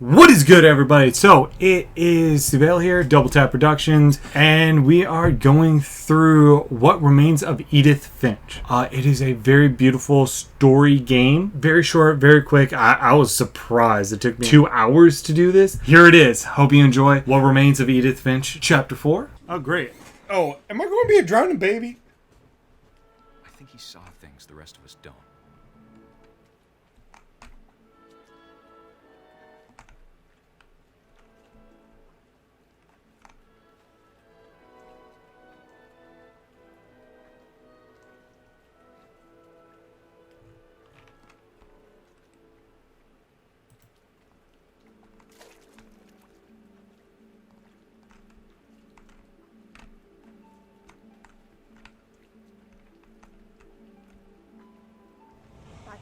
What is good, everybody? So it is Seville here, Double Tap Productions, and we are going through What Remains of Edith Finch. It is a very beautiful story game. Very short, very quick. I was surprised it took me 2 hours to do this. Here it is. Hope you enjoy What Remains of Edith Finch, Chapter 4. Oh, great. Oh, am I going to be a drowning baby? I think he saw things the rest of us don't.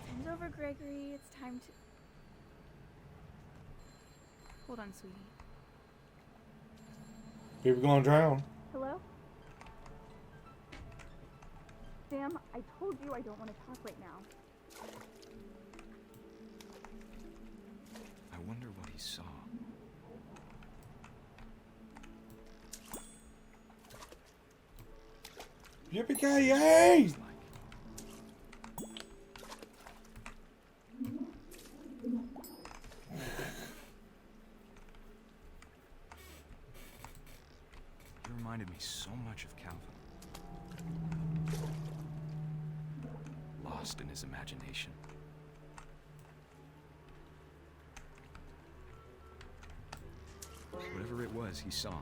Time's over, Gregory. It's time to... Hold on, sweetie. Baby gonna drown. Hello? Sam, I told you I don't want to talk right now. I wonder what he saw. Yippee-ki-yay! He reminded me so much of Calvin. Lost in his imagination. Whatever it was, he saw.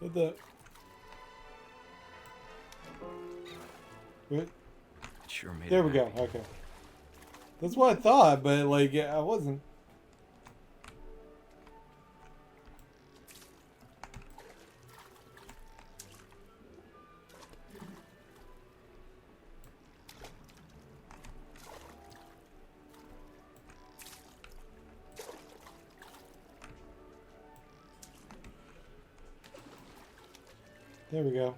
What the? What? It sure made There him we go. happy. Okay. That's what I thought, but like, yeah, I wasn't. There we go.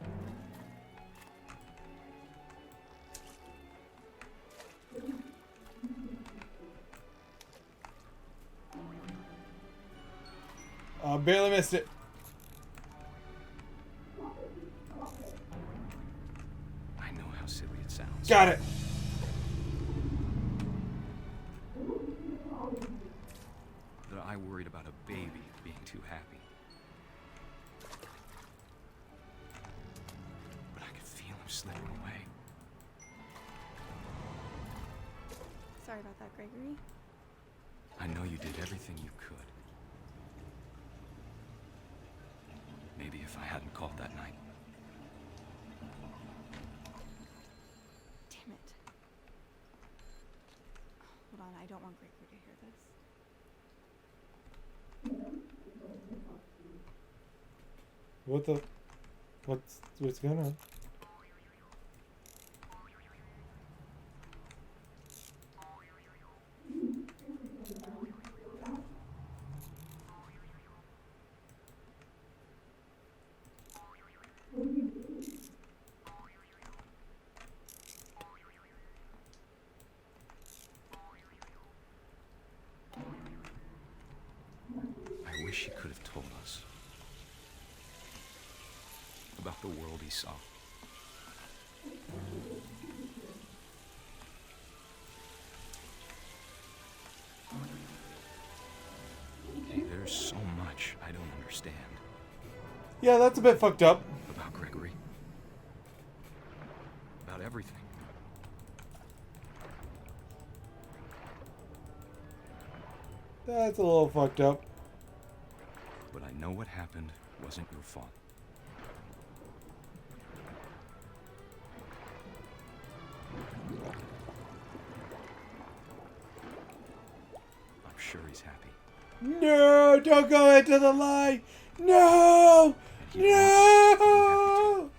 Barely missed it. I know how silly it sounds. Got it. That I worried about a baby being too happy. But I could feel him slipping away. Sorry about that, Gregory. I know you did everything you could. Maybe if I hadn't called that night. Damn it. Hold on, I don't want Gregory to hear this. What the? What's going on? I wish he could have told us about the world he saw. There's so much I don't understand Yeah, that's a bit fucked up. about Gregory. About everything. That's a little fucked up. But I know what happened wasn't your fault. I'm sure he's happy. No, don't go into the light. No, no.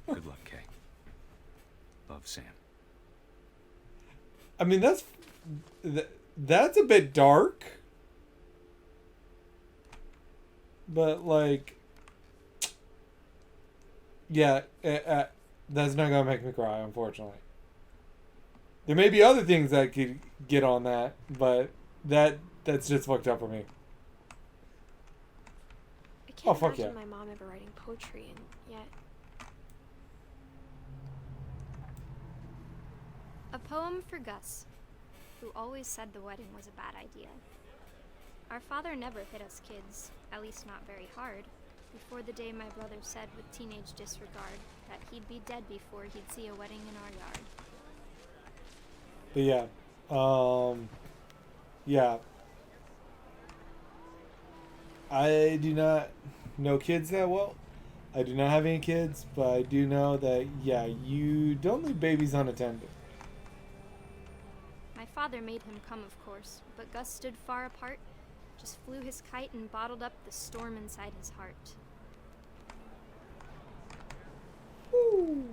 Good luck, Kay. Love, Sam. I mean, that's a bit dark. But, like, yeah, that's not gonna make me cry, unfortunately. There may be other things that could get on that, but that's just fucked up for me. I can't fuck imagine yeah. my mom ever writing poetry, and yet... A poem for Gus, who always said the wedding was a bad idea. Our father never hit us kids, at least not very hard, before the day my brother said with teenage disregard that he'd be dead before he'd see a wedding in our yard. But yeah. I do not know kids that well. I do not have any kids, but I do know that, yeah, you don't leave babies unattended. My father made him come, of course, but Gus stood far apart, just flew his kite and bottled up the storm inside his heart. Woo.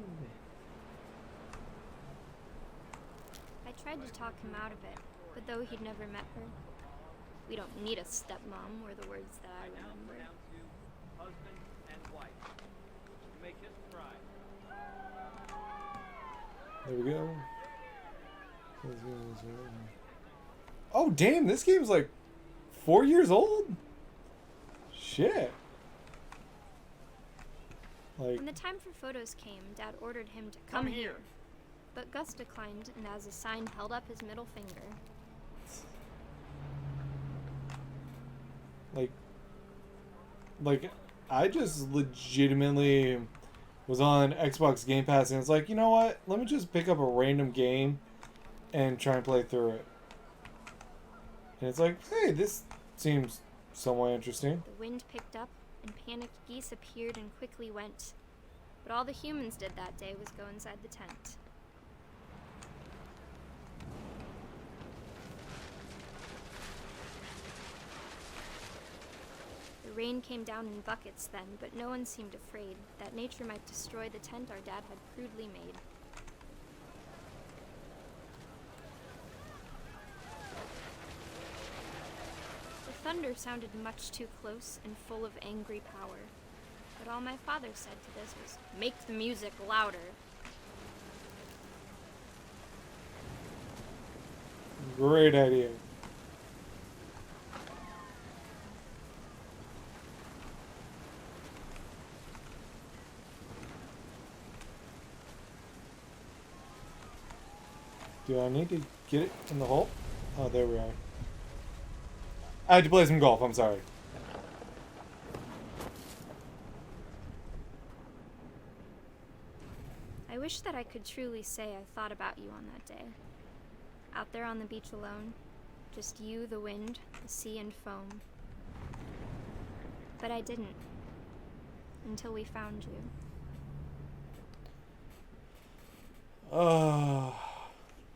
I tried to talk him out of it, but though he'd never met her, we don't need a stepmom were the words that I remember. Husband and wife. Make it cry. There we go. Oh, damn, this game's like 4 years old? Shit. Like, When the time for photos came, Dad ordered him to come here. But Gus declined, and as a sign held up his middle finger. like, I just legitimately was on Xbox Game Pass and it's like, you know what? Let me just pick up a random game and try and play through it. And it's like, hey, this seems somewhat interesting. The wind picked up, and panicked geese appeared and quickly went. But all the humans did that day was go inside the tent. The rain came down in buckets then, but no one seemed afraid that nature might destroy the tent our dad had crudely made. The thunder sounded much too close and full of angry power, but all my father said to this was, "Make the music louder." Great idea. Do I need to get it in the hole? Oh, there we are. I had to play some golf, I'm sorry. I wish that I could truly say I thought about you on that day. Out there on the beach alone, just you, the wind, the sea, and foam. But I didn't. Until we found you. Oh,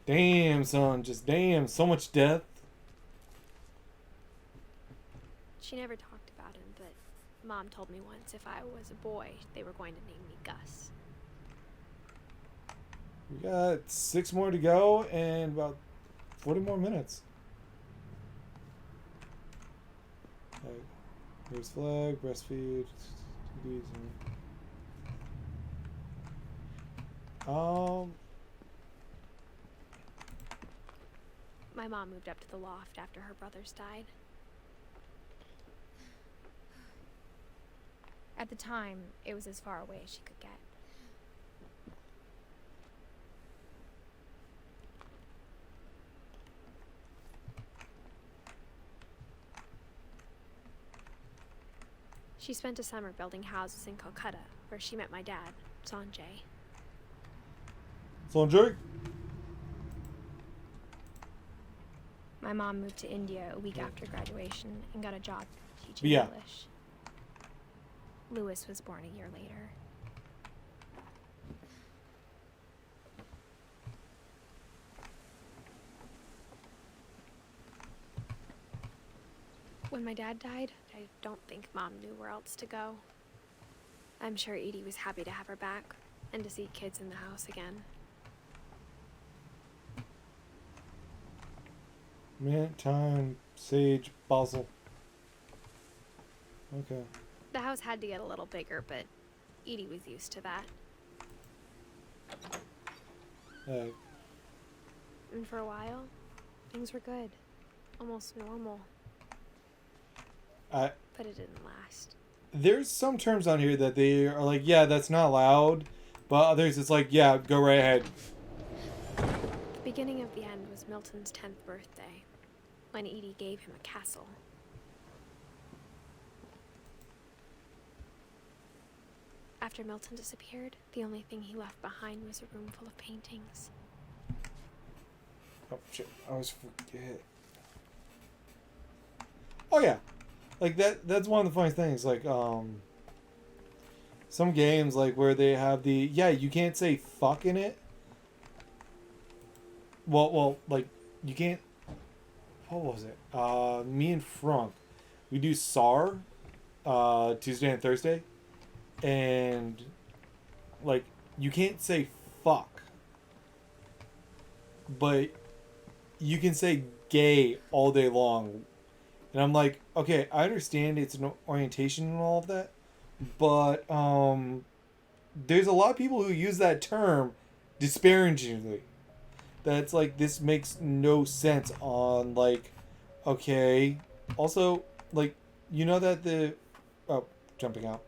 damn, son. Just damn. So much death. She never talked about him, but Mom told me once if I was a boy, they were going to name me Gus. We got 6 more to go and about 40 more minutes. Alright. Here's flag, breastfeed, TVs, and... My mom moved up to the loft after her brothers died. At the time, it was as far away as she could get. She spent a summer building houses in Calcutta, where she met my dad, Sanjay. Sanjay? My mom moved to India a week after graduation and got a job teaching Yeah. English. Lewis was born a year later. When my dad died, I don't think Mom knew where else to go. I'm sure Edie was happy to have her back and to see kids in the house again. Mint, thyme, sage, basil. Okay. The house had to get a little bigger, but Edie was used to that. And for a while, things were good. Almost normal. But it didn't last. There's some terms on here that they are like, yeah, that's not allowed. But others, it's like, yeah, go right ahead. The beginning of the end was Milton's 10th birthday, when Edie gave him a castle. After Milton disappeared, the only thing he left behind was a room full of paintings. Oh, shit. I always forget. Oh, yeah. Like, that's one of the funny things. Like, some games, like, where they have the... Yeah, you can't say fuck in it. Well, like, you can't... What was it? Me and Frunk, we do SAR, Tuesday and Thursday. And, like, you can't say fuck. But you can say gay all day long. And I'm like, okay, I understand it's an orientation and all of that. But, there's a lot of people who use that term disparagingly. That's like, this makes no sense on, like, okay. Also, like, you know that the... Oh, jumping out.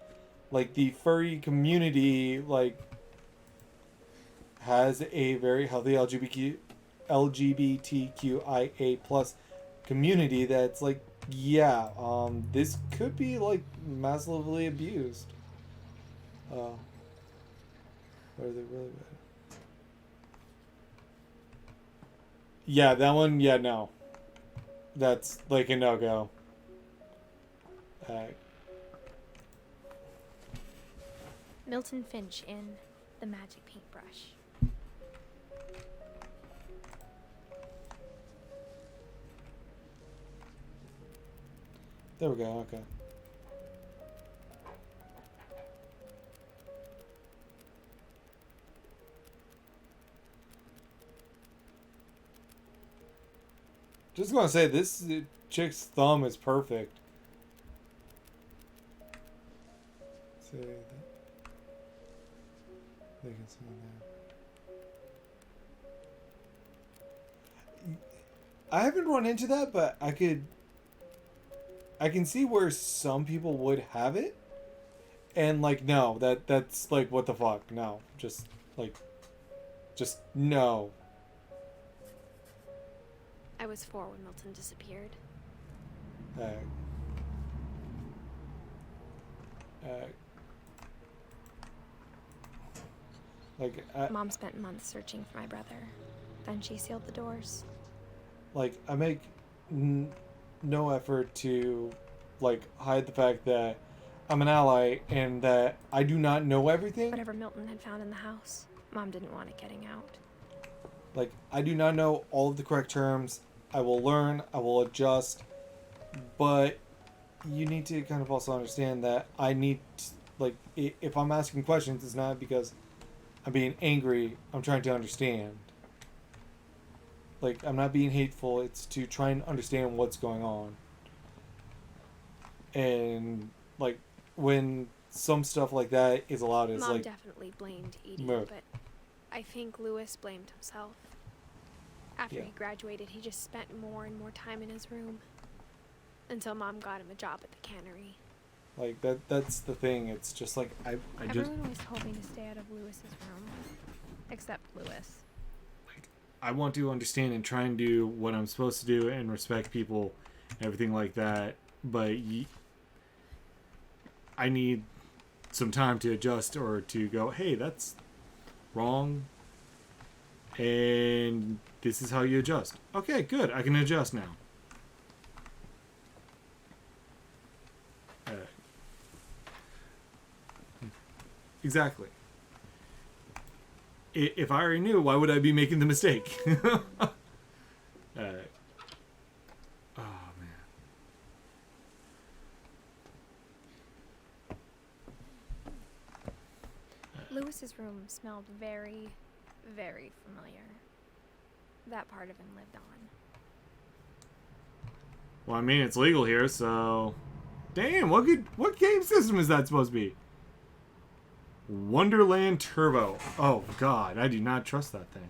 Like, the furry community, like, has a very healthy LGBTQIA plus community that's like, yeah, this could be, like, massively abused. Or are they really bad? Yeah, that one, yeah, no. That's, like, a no-go. Milton Finch in The Magic Paintbrush. There we go, okay. Just gonna say, this chick's thumb is perfect. See that? They can see that. I haven't run into that, but I can see where some people would have it. And, like, no, that's like, what the fuck? No. Just no. I was 4 when Milton disappeared. Mom spent months searching for my brother. Then she sealed the doors. Like, I make no effort to, like, hide the fact that I'm an ally and that I do not know everything. Whatever Milton had found in the house, Mom didn't want it getting out. Like, I do not know all of the correct terms. I will learn, I will adjust, but you need to kind of also understand that I need to, like, if I'm asking questions, it's not because I'm being angry, I'm trying to understand. Like, I'm not being hateful, it's to try and understand what's going on. And, like, when some stuff like that is allowed, it's Mom like... definitely blamed Edie, No. but I think Lewis blamed himself. After he graduated, he just spent more and more time in his room. Until Mom got him a job at the cannery. Like, that's the thing, it's just like, Everyone always told me to stay out of Lewis's room. Except Lewis. I want to understand and try and do what I'm supposed to do and respect people, everything like that. But I need some time to adjust or to go, hey, that's wrong. And This is how you adjust. Okay, good. I can adjust now. Alright. Exactly. If I already knew, why would I be making the mistake? Alright. Oh, man. Lewis's room smelled very, very familiar. That part of him lived on. Well, I mean, it's legal here, so... Damn, what game system is that supposed to be? Wonderland Turbo. Oh, God, I do not trust that thing.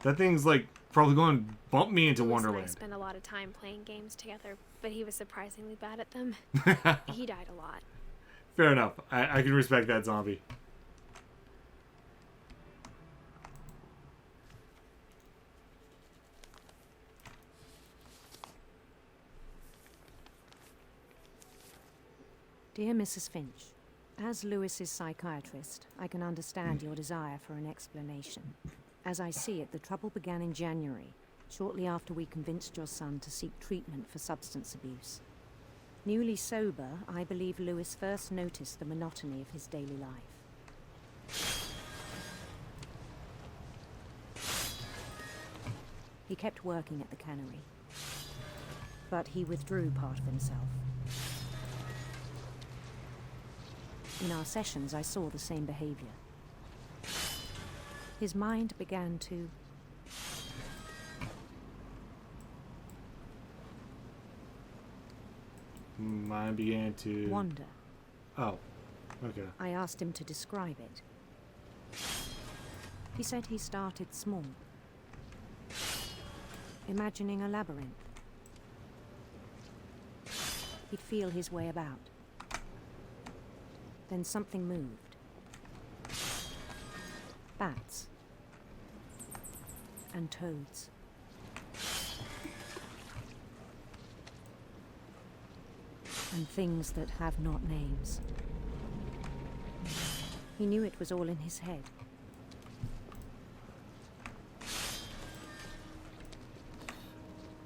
That thing's, like, probably going to bump me into Lewis Wonderland. and I spent a lot of time playing games together, but he was surprisingly bad at them. He died a lot. Fair enough. I can respect that, zombie. Dear Mrs. Finch, as Lewis's psychiatrist, I can understand your desire for an explanation. As I see it, the trouble began in January, shortly after we convinced your son to seek treatment for substance abuse. Newly sober, I believe Lewis first noticed the monotony of his daily life. He kept working at the cannery, but he withdrew part of himself. In our sessions, I saw the same behavior. His mind began to... Mine began to... wander. Oh, okay. I asked him to describe it. He said he started small, imagining a labyrinth. He'd feel his way about. Then something moved. Bats. And toads. And things that have not names. He knew it was all in his head.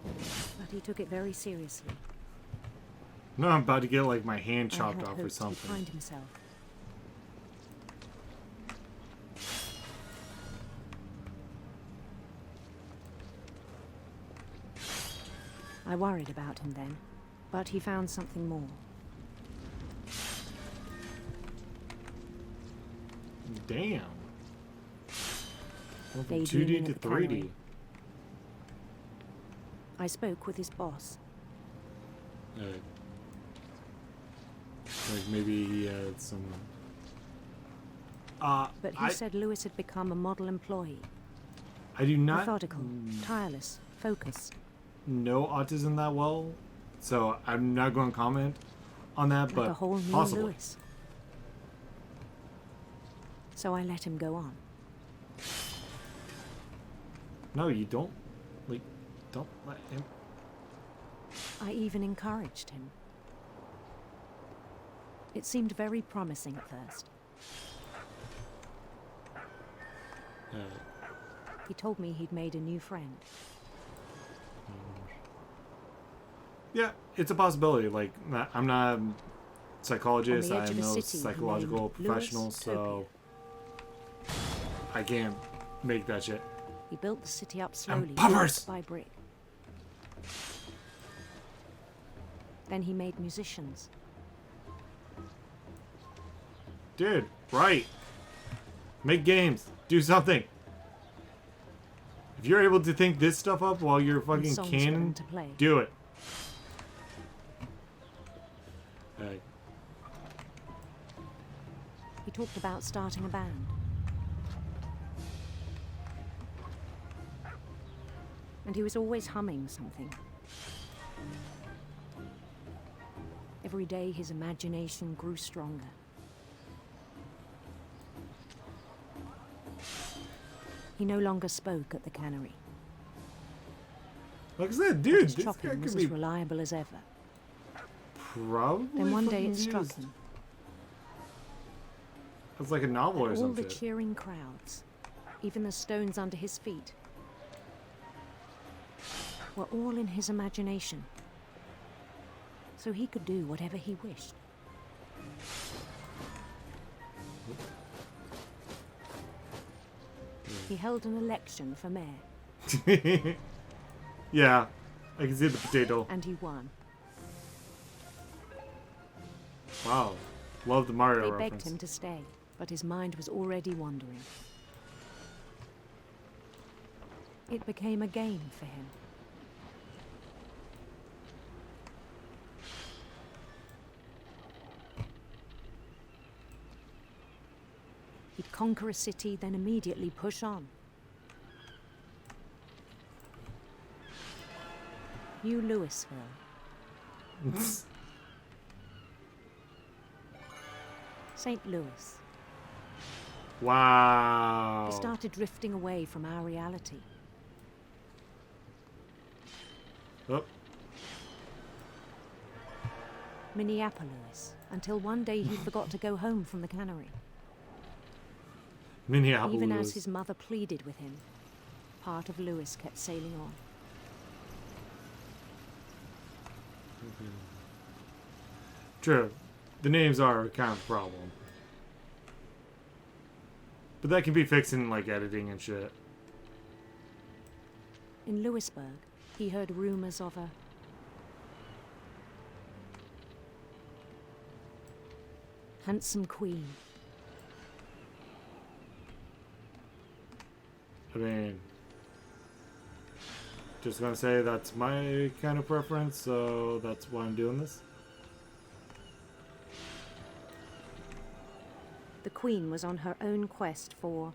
But he took it very seriously. No, I'm about to get like my hand chopped I had off or hoped he'd something. find himself. I worried about him then, but he found something more. Damn. Went from Daydreaming 2D to at the 3D. cannery. I spoke with his boss. Like maybe he had some... But he said Lewis had become a model employee. I do not Methodical, tireless, focused. know autism that well, so I'm not going to comment on that, Like but a whole new possibly. Lewis. So I let him go on. No, you don't. Like, don't let him... I even encouraged him. It seemed very promising at first. He told me he'd made a new friend. Yeah, it's a possibility. Like, I'm not a psychologist. On the edge I'm of a no city psychological named professional, Lewis so I can't make that shit. He built the city up slowly, puppers! brick by brick. Then he made musicians. Dude, right. Make games. Do something. If you're able to think this stuff up while you're and fucking songs for them canon, to play. do it. Hey. He talked about starting a band. And he was always humming something. Every day his imagination grew stronger. He no longer spoke at the cannery. Like I said, dude, His this guy chopping was could be as reliable as ever. probably Then one day fucking it struck used. him. It's like a novel or All some the shit. cheering crowds, even the stones under his feet, were all in his imagination, so he could do whatever he wished. He held an election for mayor, Yeah, I can see the potato. and he won. Wow, love the Mario They reference. begged him to stay, but his mind was already wandering. It became a game for him. He'd conquer a city, then immediately push on. New Louisville. St. Louis. Wow. We started drifting away from our reality. Oh, Minneapolis, until one day he forgot to go home from the cannery. Minneapolis. Even as his mother pleaded with him, part of Louis kept sailing on. True. The names are kind of a problem. But that can be fixed in, like, editing and shit. In Louisburg, he heard rumors of a handsome queen. I mean, just gonna say that's my kind of preference, so that's why I'm doing this. The queen was on her own quest for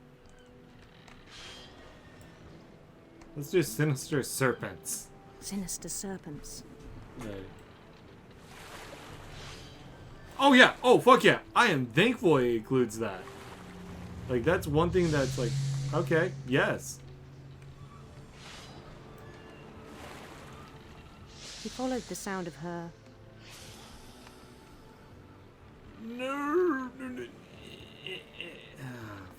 Let's do sinister serpents. sinister serpents. Right. Oh yeah! Oh fuck yeah! I am thankful it includes that. Like, that's one thing that's like, okay, yes. He followed the sound of her No.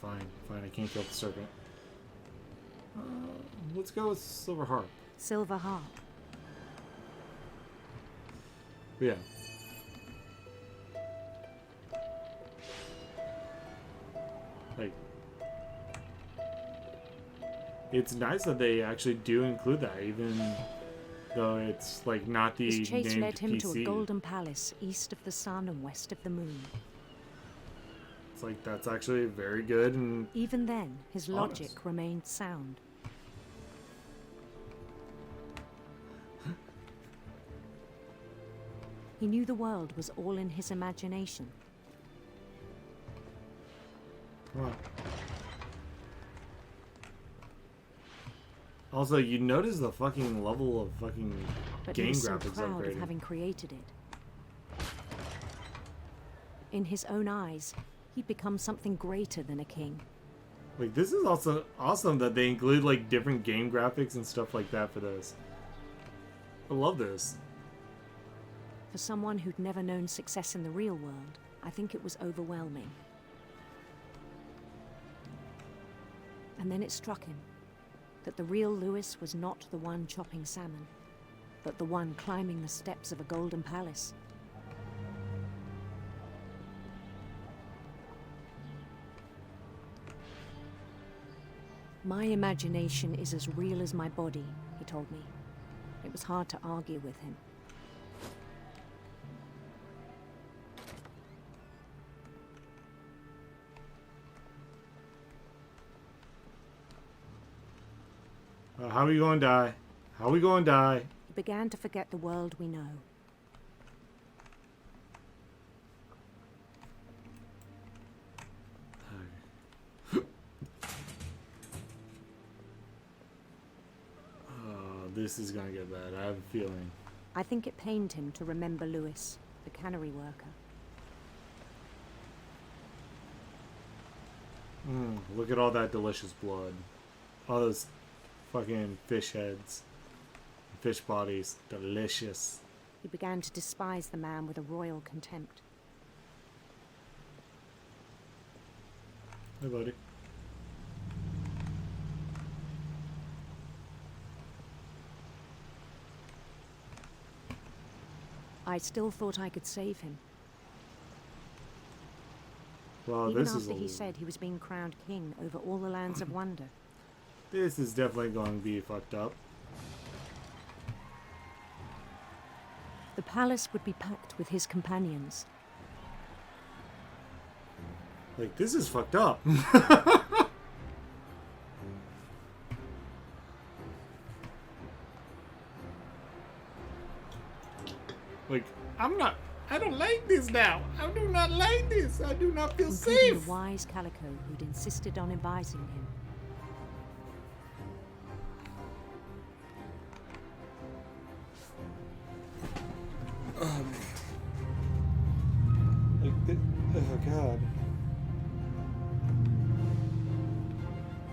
Fine, fine. I can't kill the serpent. Let's go with silver harp. silver harp. Yeah. Like, it's nice that they actually do include that, even though it's like not the His chase named led him to a PC. golden palace east of the sun and west of the moon. It's like that's actually very good, and Even then, his logic Honest. remained sound. He knew the world was all in his imagination. wow. Also, you notice the fucking level of fucking But he game was so graphics proud of upgraded. having created it. In his own eyes, he'd become something greater than a king. Like, this is also awesome that they include like different game graphics and stuff like that for this. I love this. For someone who'd never known success in the real world, I think it was overwhelming. And then it struck him that the real Louis was not the one chopping salmon, but the one climbing the steps of a golden palace. My imagination is as real as my body, he told me. It was hard to argue with him. How we gonna die? How we gonna die? He began to forget the world we know. This is gonna get bad. I have a feeling. I think it pained him to remember Louis, the cannery worker. Look at all that delicious blood. All those fucking fish heads. Fish bodies. Delicious. He began to despise the man with a royal contempt. Hey, buddy. I still thought I could save him. Well, Even this is after he said he was being crowned king over all the lands of wonder. this is definitely going to be fucked up. The palace would be packed with his companions. Like, this is fucked up. Like, I don't like this now. I do not like this. I do not feel Including safe. the wise Calico who'd insisted on advising him.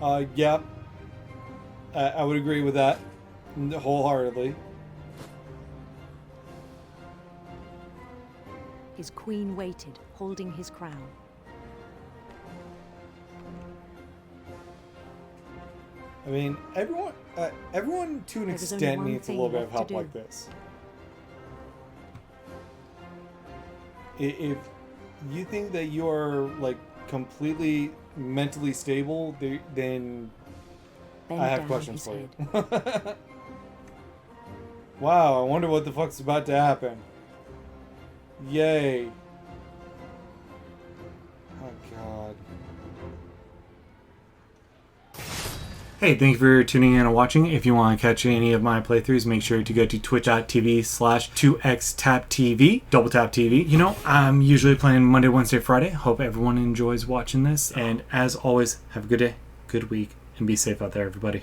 Oh god. Yep. I would agree with that wholeheartedly. His queen waited, holding his crown. I mean, everyone to an There was only extent one needs a thing little bit of left to help do. like this. If you think that you're like completely mentally stable, then Bend I have down questions his for you. head. Wow, I wonder what the fuck's about to happen. Yay. Oh god. Hey, thank you for tuning in and watching. If you want to catch any of my playthroughs, make sure to go to twitch.tv/2xtaptv, double tap TV. You know, I'm usually playing Monday, Wednesday, Friday. Hope everyone enjoys watching this. And as always, have a good day, good week, and be safe out there, everybody.